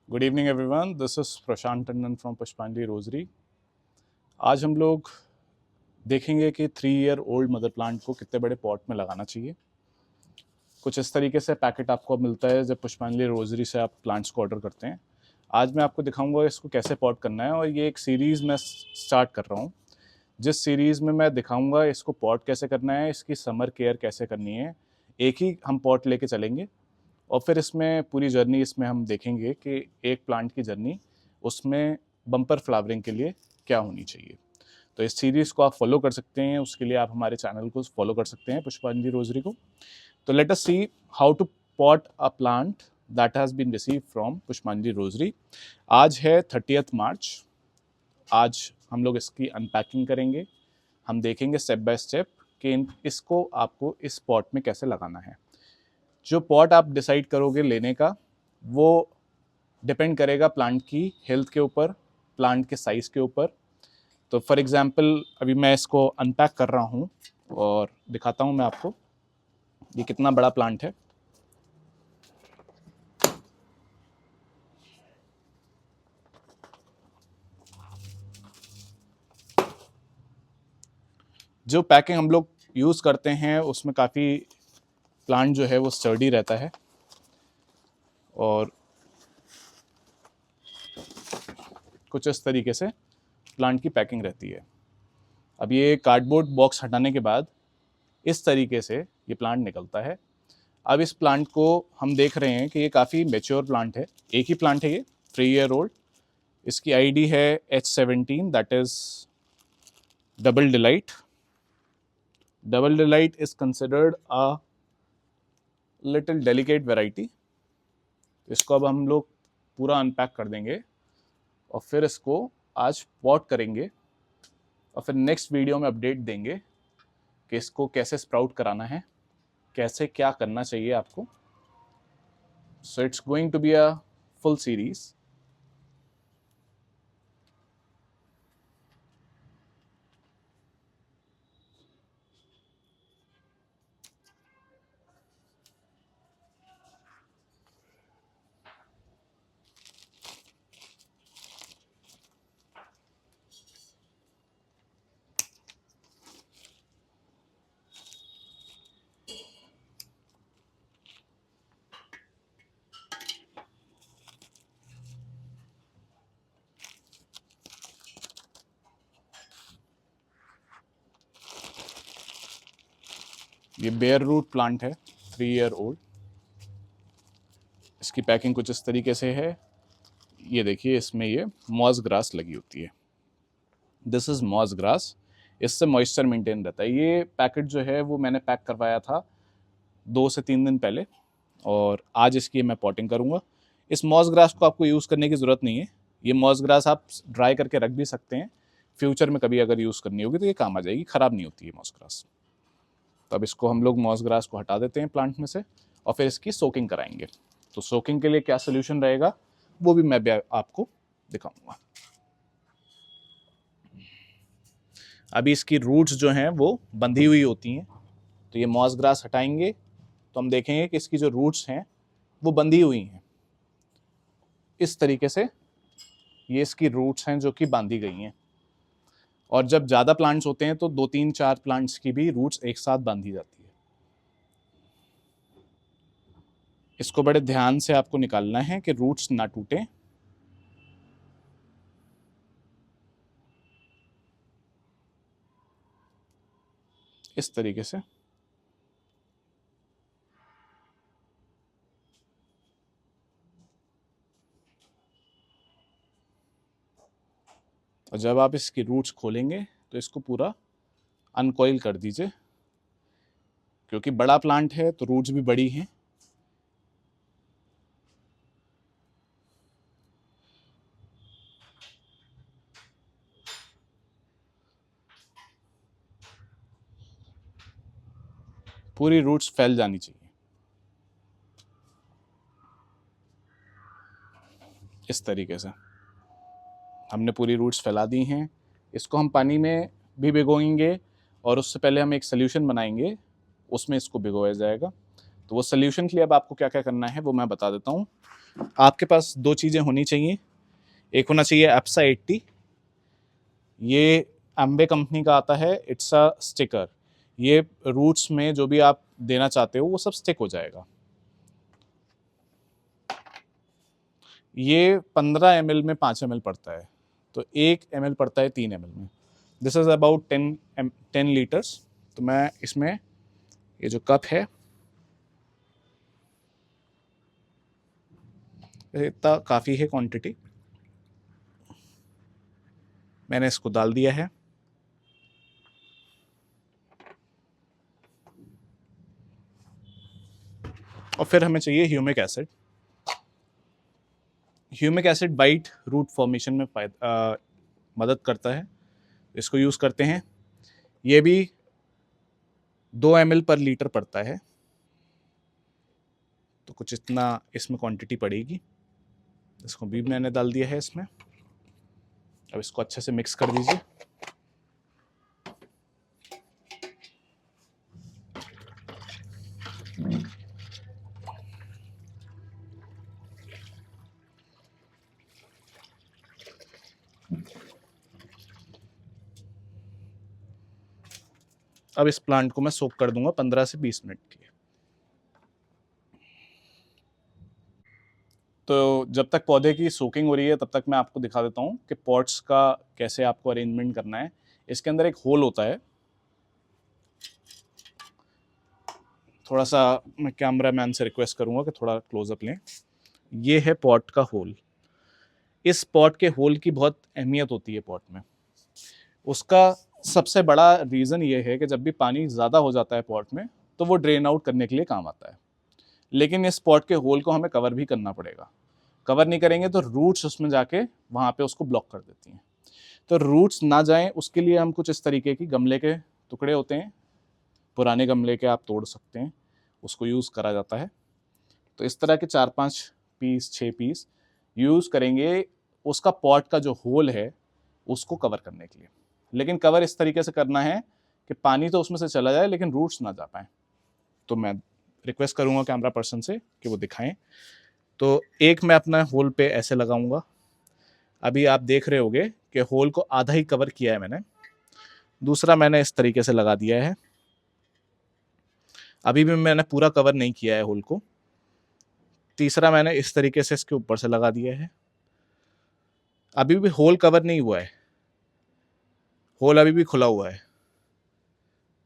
Good evening everyone, this is Prashant Tandon from Pushpanjali rosary. आज हम लोग देखेंगे कि 3 ईयर ओल्ड मदर प्लांट को कितने बड़े पॉट में लगाना चाहिए। कुछ इस तरीके से पैकेट आपको मिलता है जब पुष्पांजलि रोजरी से आप प्लांट्स को ऑर्डर करते हैं। आज मैं आपको दिखाऊंगा इसको कैसे पॉट करना है, और ये एक सीरीज़ मैं स्टार्ट कर रहा हूँ जिस सीरीज़ में मैं दिखाऊंगा इसको पॉट कैसे करना है, इसकी समर केयर कैसे करनी है। एक ही हम पॉट लेके चलेंगे और फिर इसमें पूरी जर्नी इसमें हम देखेंगे कि एक प्लांट की जर्नी उसमें बम्पर फ्लावरिंग के लिए क्या होनी चाहिए। तो इस सीरीज़ को आप फॉलो कर सकते हैं, उसके लिए आप हमारे चैनल को फॉलो कर सकते हैं, पुष्पांजलि रोजरी को। तो let us see how to pot a plant that has been receive from Pushpanjali rosary. आज है 30 मार्च। आज हम लोग इसकी अनपैकिंग करेंगे। हम देखेंगे स्टेप बाय स्टेप कि इसको आपको इस पॉट में कैसे लगाना है। जो पॉट आप डिसाइड करोगे लेने का, वो डिपेंड करेगा प्लांट की हेल्थ के ऊपर, प्लांट के साइज़ के ऊपर। तो फॉर एग्जांपल अभी मैं इसको अनपैक कर रहा हूँ और दिखाता हूँ मैं आपको ये कितना बड़ा प्लांट है। जो पैकिंग हम लोग यूज़ करते हैं उसमें काफ़ी प्लांट जो है वो स्टर्डी रहता है और कुछ इस तरीके से प्लांट की पैकिंग रहती है। अब ये कार्डबोर्ड बॉक्स हटाने के बाद इस तरीके से ये प्लांट निकलता है। अब इस प्लांट को हम देख रहे हैं कि ये काफ़ी मेच्योर प्लांट है। एक ही प्लांट है ये, 3 ईयर ओल्ड। इसकी आईडी है H17, that is double delight. Double delight is considered a little delicate variety. इसको अब हम लोग पूरा अनपैक कर देंगे और फिर इसको आज पॉट करेंगे और फिर नेक्स्ट वीडियो में अपडेट देंगे कि इसको कैसे स्प्राउट कराना है, कैसे क्या करना चाहिए आपको। So it's going to be a full series. ये बेयर रूट प्लांट है, 3 ईयर ओल्ड। इसकी पैकिंग कुछ इस तरीके से है। ये देखिए, इसमें ये मॉस ग्रास लगी होती है। This is moss grass. इससे मॉइस्चर मेंटेन रहता है। ये पैकेट जो है वो मैंने पैक करवाया था 2 से 3 दिन पहले और आज इसकी मैं पॉटिंग करूँगा। इस मॉस ग्रास को आपको यूज़ करने की ज़रूरत नहीं है। ये मॉस ग्रास आप ड्राई करके रख भी सकते हैं, फ्यूचर में कभी अगर यूज़ करनी होगी तो ये काम आ जाएगी, ख़राब नहीं होती है मॉस ग्रास। तो अब इसको हम लोग मॉस ग्रास को हटा देते हैं प्लांट में से और फिर इसकी सोकिंग कराएंगे। तो सोकिंग के लिए क्या सोल्यूशन रहेगा वो भी मैं आपको दिखाऊंगा। अभी इसकी रूट्स जो हैं वो बंधी हुई होती हैं, तो ये मॉस ग्रास हटाएंगे तो हम देखेंगे कि इसकी जो रूट्स हैं वो बंधी हुई हैं। इस तरीके से ये इसकी रूट्स हैं जो कि बांधी गई हैं। और जब ज़्यादा प्लांट्स होते हैं तो 2 3 4 प्लांट्स की भी रूट्स एक साथ बांधी जाती है। इसको बड़े ध्यान से आपको निकालना है कि रूट्स ना टूटें। इस तरीके से और जब आप इसकी रूट्स खोलेंगे तो इसको पूरा अनकॉइल कर दीजिए, क्योंकि बड़ा प्लांट है तो रूट्स भी बड़ी हैं। पूरी रूट्स फैल जानी चाहिए। इस तरीके से हमने पूरी रूट्स फैला दी हैं। इसको हम पानी में भी भिगोएंगे और उससे पहले हम एक सोल्यूशन बनाएंगे, उसमें इसको भिगोया जाएगा तो वो सोल्यूशन के लिए अब आपको क्या क्या करना है वो मैं बता देता हूँ। आपके पास दो चीज़ें होनी चाहिए। एक होना चाहिए एप्सा 80, ये एम्बे कंपनी का आता है, इट्स अ स्टिकर। ये रूट्स में जो भी आप देना चाहते हो वो सब स्टिक हो जाएगा। ये 15 ml में 5 ml पड़ता है, तो 1 ml पड़ता है 3 ml में। This is about 10 litres. तो मैं इसमें ये जो कप है इतना काफ़ी है क्वांटिटी, मैंने इसको डाल दिया है। और फिर हमें चाहिए humic acid. Humic acid white root formation में मदद करता है, इसको यूज़ करते हैं। ये भी 2 ml पर लीटर पड़ता है, तो कुछ इतना इसमें क्वांटिटी पड़ेगी। इसको भी मैंने डाल दिया है इसमें। अब इसको अच्छे से मिक्स कर दीजिए। अब इस प्लांट को मैं सोक कर दूंगा 15 से 20 मिनट के लिए। तो जब तक पौधे की सोकिंग हो रही है तब तक मैं आपको दिखा देता हूँ कि पॉट्स का कैसे आपको अरेंजमेंट करना है। इसके अंदर एक होल होता है, थोड़ा सा मैं कैमरा मैन से रिक्वेस्ट करूंगा कि थोड़ा क्लोजअप लें। ये है पॉट का होल। इस पॉट के होल की बहुत अहमियत होती है पॉट में। उसका सबसे बड़ा रीज़न ये है कि जब भी पानी ज़्यादा हो जाता है पॉट में तो वो ड्रेन आउट करने के लिए काम आता है। लेकिन इस पॉट के होल को हमें कवर भी करना पड़ेगा। कवर नहीं करेंगे तो रूट्स उसमें जाके वहाँ पे उसको ब्लॉक कर देती हैं। तो रूट्स ना जाएं उसके लिए हम कुछ इस तरीके की गमले के टुकड़े होते हैं, पुराने गमले के आप तोड़ सकते हैं, उसको यूज़ करा जाता है। तो इस तरह के 4-5 पीस 6 पीस यूज़ करेंगे उसका पॉट का जो होल है उसको कवर करने के लिए। लेकिन कवर इस तरीके से करना है कि पानी तो उसमें से चला जाए लेकिन रूट्स ना जा पाएँ। तो मैं रिक्वेस्ट करूँगा कैमरा पर्सन से कि वो दिखाएं। तो एक मैं अपना होल पे ऐसे लगाऊंगा। अभी आप देख रहे होगे कि होल को आधा ही कवर किया है मैंने। दूसरा मैंने इस तरीके से लगा दिया है। अभी भी मैंने पूरा कवर नहीं किया है होल को। तीसरा मैंने इस तरीके से इसके ऊपर से लगा दिया है। अभी भी होल कवर नहीं हुआ है, होल अभी भी खुला हुआ है।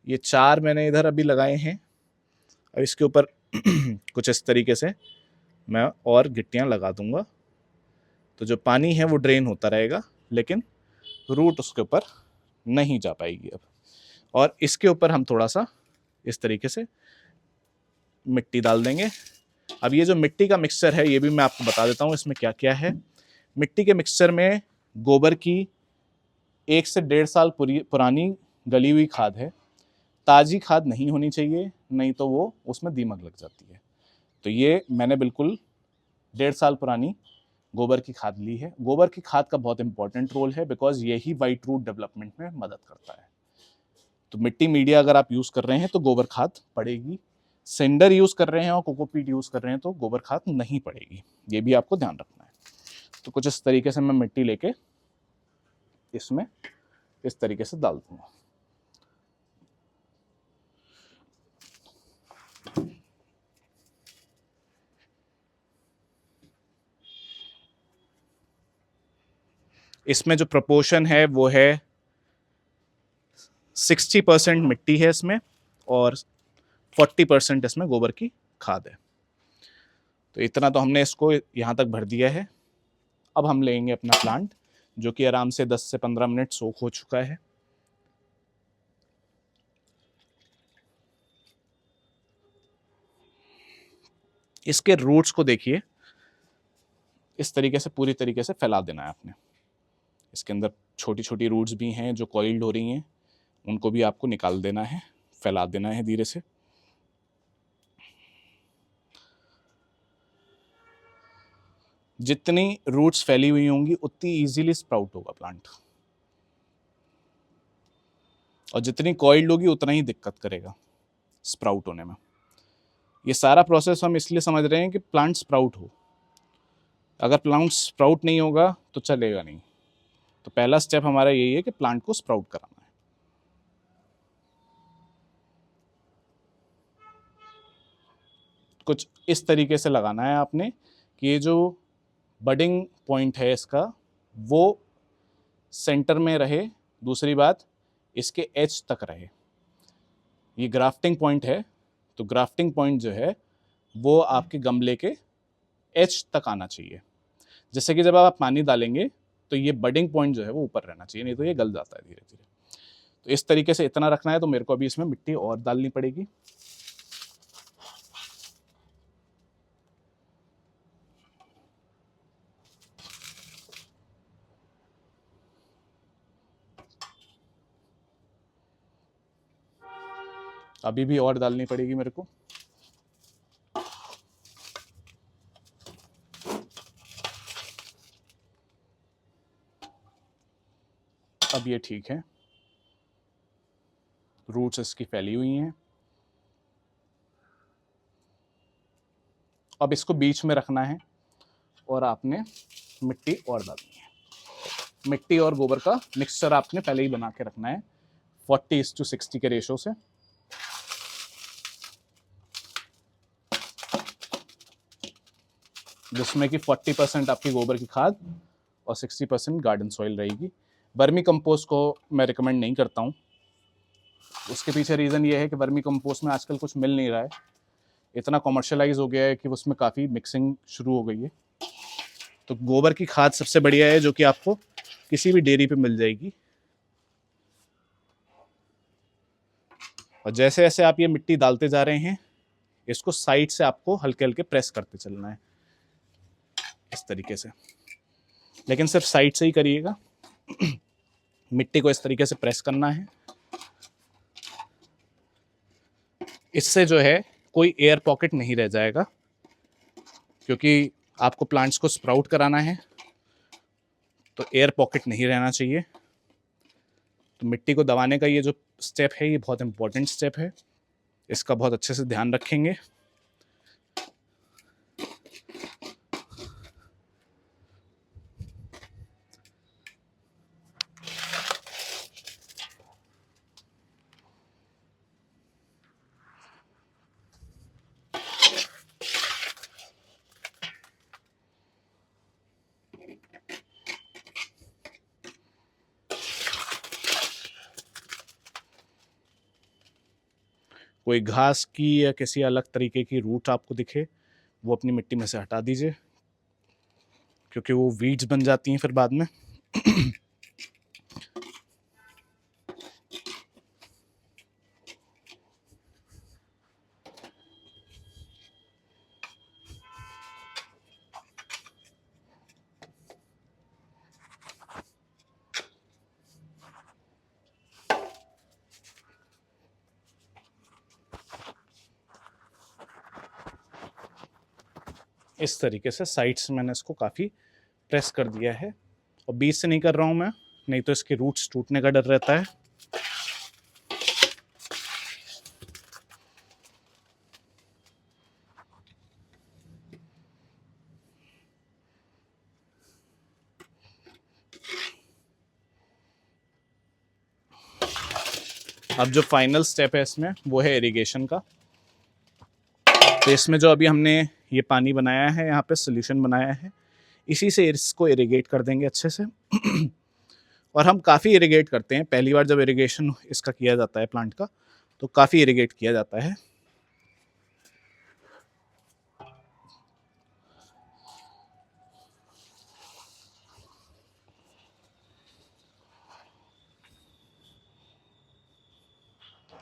ये 4 मैंने इधर अभी लगाए हैं और इसके ऊपर कुछ इस तरीके से मैं और गिट्टियाँ लगा दूंगा। तो जो पानी है वो ड्रेन होता रहेगा लेकिन रूट उसके ऊपर नहीं जा पाएगी अब। और इसके ऊपर हम थोड़ा सा इस तरीके से मिट्टी डाल देंगे। अब ये जो मिट्टी का मिक्सचर है ये भी मैं आपको बता देता हूँ इसमें क्या क्या है। मिट्टी के मिक्सचर में गोबर की 1 से 1.5 साल पुरानी गली हुई खाद है। ताज़ी खाद नहीं होनी चाहिए, नहीं तो वो उसमें दीमक लग जाती है। तो ये मैंने बिल्कुल 1.5 साल पुरानी गोबर की खाद ली है। गोबर की खाद का बहुत इंपॉर्टेंट रोल है बिकॉज यही वाइट रूट डेवलपमेंट में मदद करता है। तो मिट्टी मीडिया अगर आप यूज़ कर रहे हैं तो गोबर खाद पड़ेगी। सेंडर यूज़ कर रहे हैं और कोकोपीट यूज़ कर रहे हैं तो गोबर खाद नहीं पड़ेगी, ये भी आपको ध्यान रखना है। तो कुछ इस तरीके से मैं मिट्टी लेके इसमें इस तरीके से डाल दूंगा। इसमें जो प्रपोर्शन है वो है 60% मिट्टी है इसमें और 40% इसमें गोबर की खाद है। तो इतना तो हमने इसको यहाँ तक भर दिया है। अब हम लेंगे अपना प्लांट जो कि आराम से 10 से 15 मिनट सोख हो चुका है। इसके रूट्स को देखिए, इस तरीके से पूरी तरीके से फैला देना है आपने। इसके अंदर छोटी छोटी रूट्स भी हैं जो कॉइल्ड हो रही हैं, उनको भी आपको निकाल देना है, फैला देना है धीरे से। जितनी रूट्स फैली हुई होंगी उतनी इजीली स्प्राउट होगा प्लांट, और जितनी कॉइल्ड होगी उतना ही दिक्कत करेगा स्प्राउट होने में। ये सारा प्रोसेस हम इसलिए समझ रहे हैं कि प्लांट स्प्राउट हो। अगर प्लांट स्प्राउट नहीं होगा तो चलेगा नहीं। तो पहला स्टेप हमारा यही है कि प्लांट को स्प्राउट कराना है। कुछ इस तरीके से लगाना है आपने कि ये जो बडिंग पॉइंट है इसका वो सेंटर में रहे। दूसरी बात, इसके एज तक रहे। ये ग्राफ्टिंग पॉइंट है, तो ग्राफ्टिंग पॉइंट जो है वो आपके गमले के एज तक आना चाहिए। जैसे कि जब आप पानी डालेंगे तो ये बडिंग पॉइंट जो है वो ऊपर रहना चाहिए, नहीं तो ये गल जाता है धीरे धीरे। तो इस तरीके से इतना रखना है। तो मेरे को अभी इसमें मिट्टी और डालनी पड़ेगी। अभी भी और डालनी पड़ेगी मेरे को। अब ये ठीक है, रूट्स इसकी फैली हुई हैं। अब इसको बीच में रखना है और आपने मिट्टी और डालनी है। मिट्टी और गोबर का मिक्सचर आपने पहले ही बना के रखना है 40:60 के रेशो से। जिसमें कि 40% आपकी गोबर की खाद और 60% गार्डन सॉइल रहेगी। वर्मी कंपोस्ट को मैं रिकमेंड नहीं करता हूँ। उसके पीछे रीज़न ये है कि वर्मी कंपोस्ट में आजकल कुछ मिल नहीं रहा है, इतना कॉमर्शलाइज हो गया है कि उसमें काफ़ी मिक्सिंग शुरू हो गई है। तो गोबर की खाद सबसे बढ़िया है, जो कि आपको किसी भी डेयरी पे मिल जाएगी। और जैसे जैसे आप ये मिट्टी डालते जा रहे हैं, इसको साइड से आपको हल्के हल्के प्रेस करते चलना है, इस तरीके से। लेकिन सिर्फ साइड से ही करिएगा। मिट्टी को इस तरीके से प्रेस करना है। इससे जो है कोई एयर पॉकेट नहीं रह जाएगा, क्योंकि आपको प्लांट्स को स्प्राउट कराना है, तो एयर पॉकेट नहीं रहना चाहिए। तो मिट्टी को दबाने का ये जो स्टेप है, ये बहुत इंपॉर्टेंट स्टेप है। इसका बहुत अच्छे से ध्यान रखेंगे। कोई घास की या किसी अलग तरीके की रूट आपको दिखे, वो अपनी मिट्टी में से हटा दीजिए, क्योंकि वो वीड्स बन जाती हैं फिर बाद में। इस तरीके से साइड से मैंने इसको काफ़ी प्रेस कर दिया है, और बीच से नहीं कर रहा हूँ मैं, नहीं तो इसके रूट्स टूटने का डर रहता है। अब जो फाइनल स्टेप है इसमें, वो है इरिगेशन का। तो इसमें जो अभी हमने ये पानी बनाया है, यहाँ पे सोल्यूशन बनाया है, इसी से इसको इरिगेट कर देंगे अच्छे से। और हम काफ़ी इरिगेट करते हैं। पहली बार जब इरिगेशन इसका किया जाता है प्लांट का, तो काफ़ी इरिगेट किया जाता है।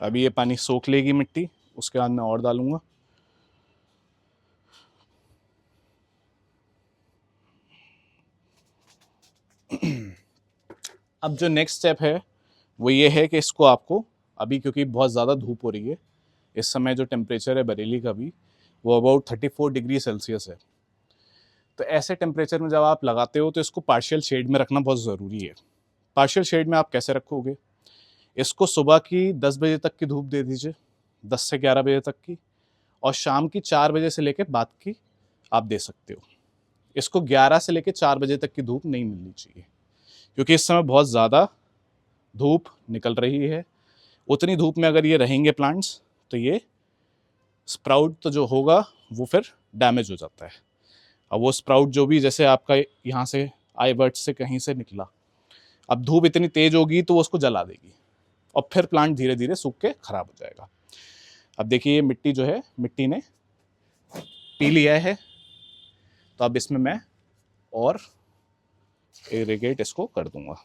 अभी ये पानी सोख लेगी मिट्टी, उसके बाद मैं और डालूंगा। अब जो नेक्स्ट स्टेप है वो ये है कि इसको आपको अभी, क्योंकि बहुत ज़्यादा धूप हो रही है इस समय, जो टेम्परेचर है बरेली का भी वो अबाउट 34 डिग्री सेल्सियस है। तो ऐसे टेम्परेचर में जब आप लगाते हो तो इसको पार्शियल शेड में रखना बहुत ज़रूरी है। पार्शियल शेड में आप कैसे रखोगे? इसको सुबह की 10 बजे तक की धूप दे दीजिए, 10 से 11 बजे तक की, और शाम की 4 बजे से लेकर बाद की आप दे सकते हो। इसको 11 से लेकर 4 बजे तक की धूप नहीं मिलनी चाहिए, क्योंकि इस समय बहुत ज़्यादा धूप निकल रही है। उतनी धूप में अगर ये रहेंगे प्लांट्स तो ये स्प्राउट तो जो होगा वो फिर डैमेज हो जाता है। अब वो स्प्राउट जो भी जैसे आपका यहाँ से आईबर्ट से कहीं से निकला, अब धूप इतनी तेज होगी तो वो उसको जला देगी और फिर प्लांट धीरे धीरे सूख के खराब हो जाएगा। अब देखिए ये मिट्टी जो है, मिट्टी ने पी लिया है, तो अब इसमें मैं और इरिगेट इसको कर दूंगा।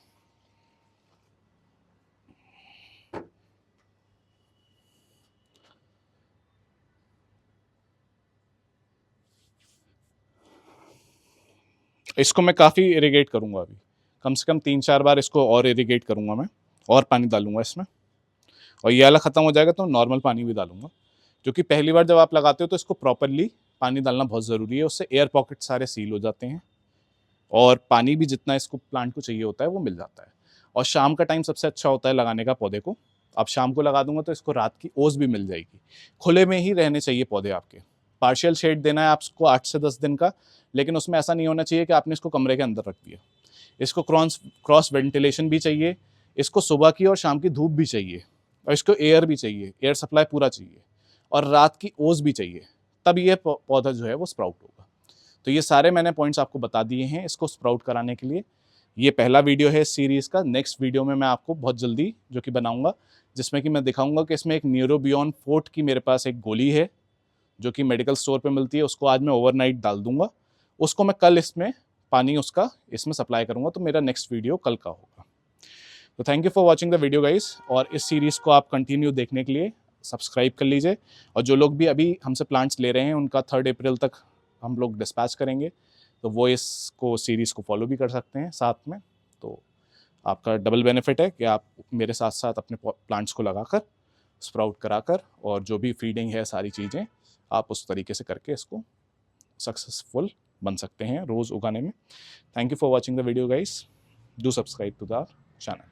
इसको मैं काफ़ी इरिगेट करूंगा, अभी कम से कम 3-4 बार इसको और इरिगेट करूंगा मैं, और पानी डालूंगा इसमें, और ये वाला ख़त्म हो जाएगा तो नॉर्मल पानी भी डालूंगा। क्योंकि पहली बार जब आप लगाते हो तो इसको प्रॉपरली पानी डालना बहुत ज़रूरी है, उससे एयर पॉकेट सारे सील हो जाते हैं और पानी भी जितना इसको प्लांट को चाहिए होता है वो मिल जाता है। और शाम का टाइम सबसे अच्छा होता है लगाने का पौधे को। अब शाम को लगा दूंगा तो इसको रात की ओस भी मिल जाएगी। खुले में ही रहने चाहिए पौधे आपके। पार्शियल शेड देना है आपको 8 से 10 दिन का, लेकिन उसमें ऐसा नहीं होना चाहिए कि आपने इसको कमरे के अंदर रख दिया। इसको क्रॉस वेंटिलेशन भी चाहिए, इसको सुबह की और शाम की धूप भी चाहिए, और इसको एयर भी चाहिए, एयर सप्लाई पूरा चाहिए, और रात की ओस भी चाहिए, तब ये पौधा जो है वो स्प्राउट होगा। तो ये सारे मैंने पॉइंट्स आपको बता दिए हैं इसको स्प्राउट कराने के लिए। ये पहला वीडियो है इस सीरीज़ का। नेक्स्ट वीडियो में मैं आपको बहुत जल्दी जो कि बनाऊंगा, जिसमें कि मैं दिखाऊंगा कि इसमें एक न्यूरोबियॉन फोर्ट की मेरे पास एक गोली है जो कि मेडिकल स्टोर पे मिलती है। उसको आज मैं ओवरनाइट डाल दूंगा, उसको मैं कल इसमें पानी उसका इसमें सप्लाई करूंगा। तो मेरा नेक्स्ट वीडियो कल का होगा। तो thank you for watching the video guys, और इस सीरीज़ को आप कंटिन्यू देखने के लिए सब्सक्राइब कर लीजिए। और जो लोग भी अभी हमसे प्लांट्स ले रहे हैं उनका 3 अप्रैल तक हम लोग डिस्पैच करेंगे, तो वो इसको सीरीज़ को फॉलो भी कर सकते हैं साथ में। तो आपका डबल बेनिफिट है कि आप मेरे साथ साथ अपने प्लांट्स को लगाकर स्प्राउट कराकर और जो भी फीडिंग है सारी चीज़ें आप उस तरीके से करके इसको सक्सेसफुल बन सकते हैं रोज़ उगाने में। Thank you for watching the video guys, do subscribe to the channel.